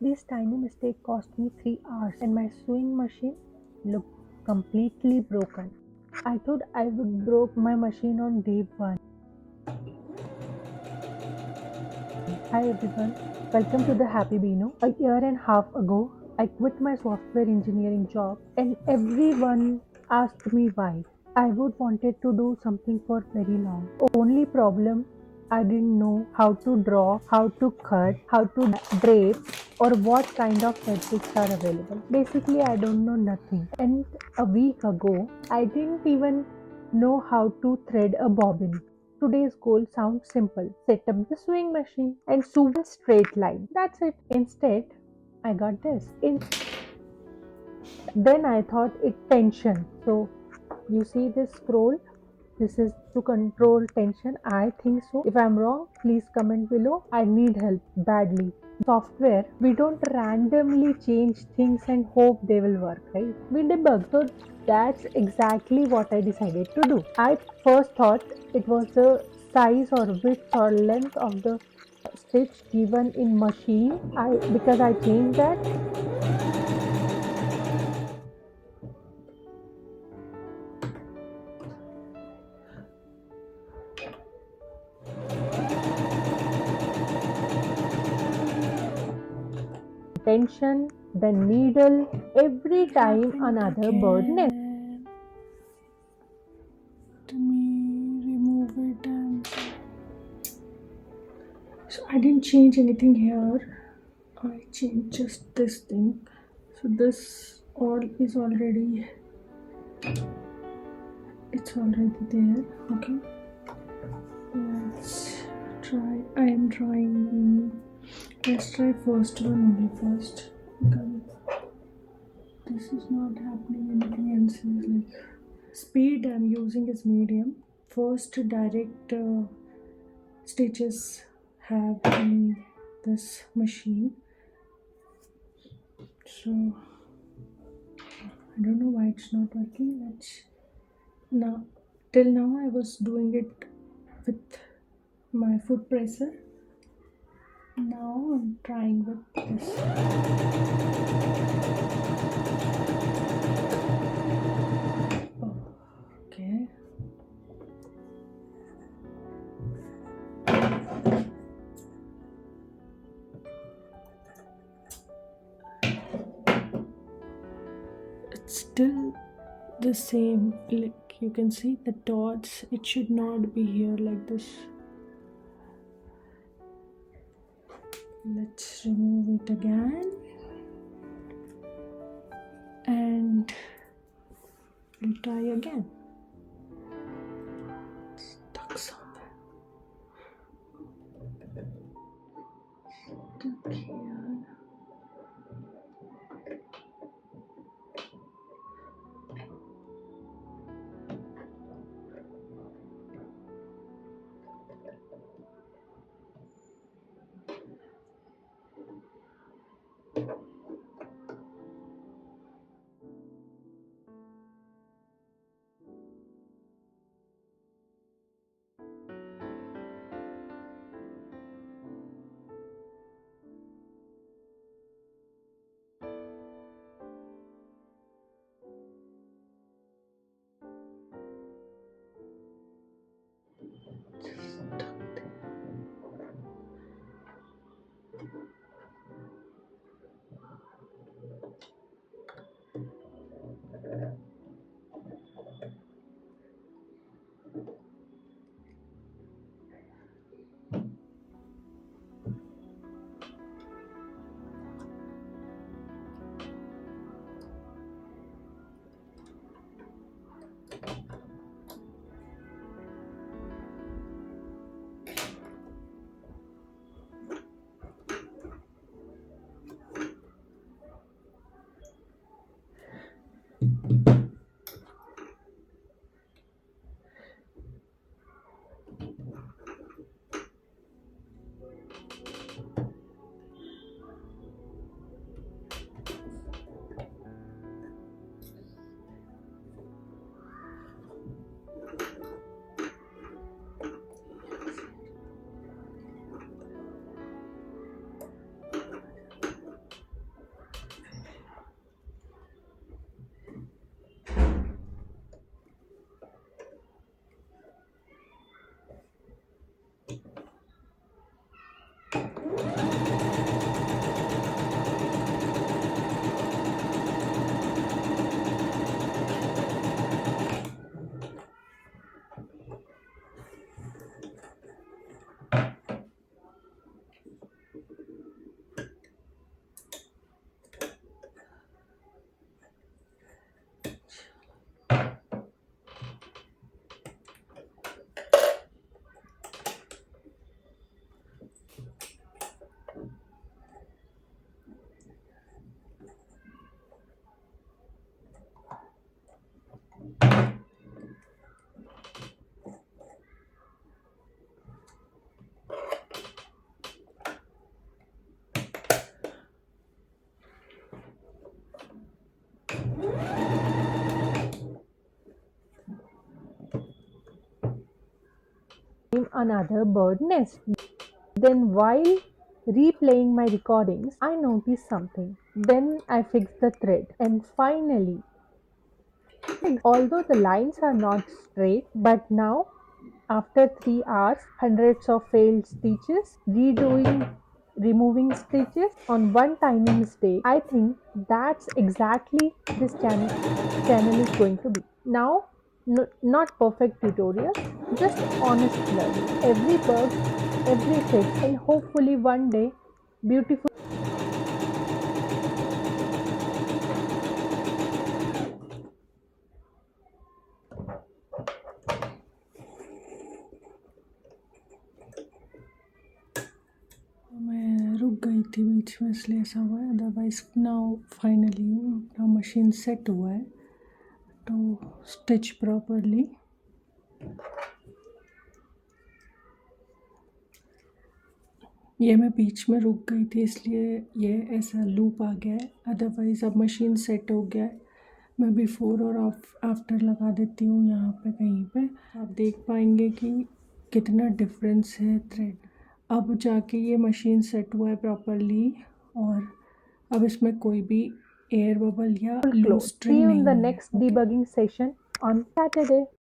This tiny mistake cost me 3 hours and my sewing machine looked completely broken. I thought I would broke my machine on day 1. Hi everyone, welcome to the Happy Beano. A year and a half ago, I quit my software engineering job and everyone asked me why. I would wanted to do something for very long. Only problem, I didn't know how to draw, how to cut, how to drape or what kind of fabrics are available. Basically, I don't know nothing. And a week ago, I didn't even know how to thread a bobbin. Today's goal sounds simple. Set up the sewing machine and sew one straight line. That's it. Instead, I got this. Then I thought it tension. So you see this scroll? This is to control tension. I think so. If I'm wrong, please comment below. I need help badly. Software, we don't randomly change things and hope they will work, right? We debug. So that's exactly what I decided to do. I first thought it was the size or width or length of the stitch given in machine. Because I changed that. Tension, the needle, every time another bird nest. To me, remove it, and so I didn't change anything here. I changed just this thing. So this all is already, it's already there. Okay, let's try. I am trying. Let's try first one only first, because this is not happening. Anything else is like speed. I'm using is medium. First direct stitches have in this machine, so I don't know why it's not working. Let's now, till now I was doing it with my foot presser. Now I'm trying with this. Okay, it's still the same. Like you can see the dots, it should not be here like this. Let's remove it again and we'll try again. Stuck somewhere. Stuck here. on another bird nest. Then, while replaying my recordings, I noticed something. Then I fixed the thread, and finally, although the lines are not straight, but now, after 3 hours, hundreds of failed stitches, removing stitches on one tiny mistake, I think that's exactly this channel is going to be. Now, not perfect tutorials, just honest learning. Every bug, every fix, and hopefully one day, beautiful. मैं रुक गई थी बीच में इसलिए ऐसा हुआ है, otherwise now finally अपना मशीन सेट हुआ है टू स्टिच प्रॉपरली। ये मैं बीच में रुक गई थी इसलिए ये ऐसा लूप आ गया है, अदरवाइज़ अब मशीन सेट हो गया है। मैं बिफ़ोर और आफ्टर लगा देती हूँ यहाँ पे कहीं पे, आप देख पाएंगे कि कितना डिफरेंस है थ्रेड। अब जाके ये मशीन सेट हुआ है प्रॉपरली और अब इसमें कोई भी एयर बबल या loose See string you in the नहीं है। next debugging session on Saturday.